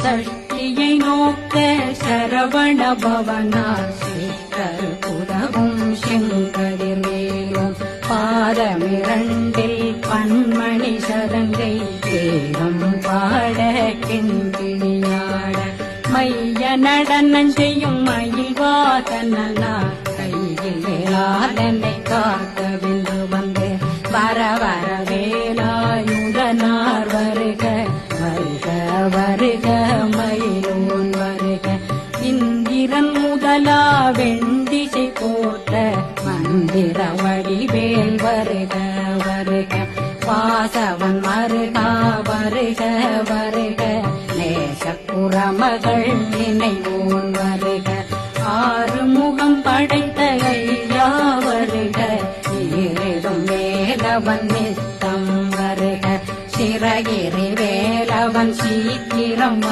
சஷ்டியை நோக்க சரவண பவனார் சிக்கர் புதவும் செங்கதிர்வேலும் பாதமிரண்டில் பன்மணி சதங்கை வேகம் பாட கிண்கிணியாட மைய நடனம் செய்யும் மயில்வாதனார் கையில் வேளாதனை காக்கவென்று வந்து வர வர வேலாயுதனார் வருக வருக வருக மயிலோன் வருக இந்திரன் முதலா வெண்டிசை போட்ட மந்திர வடிவேல் வருக வருக வாசவன் மருகா வருக வருக நேசப்புறமகள் நினைவோன் வருக ஆறுமுகம் படைத்த ஐயா வருக ஈரிடும் வேலவன் நித்தம் வருக சிறகிரி வேலவன் சீக்கிரம்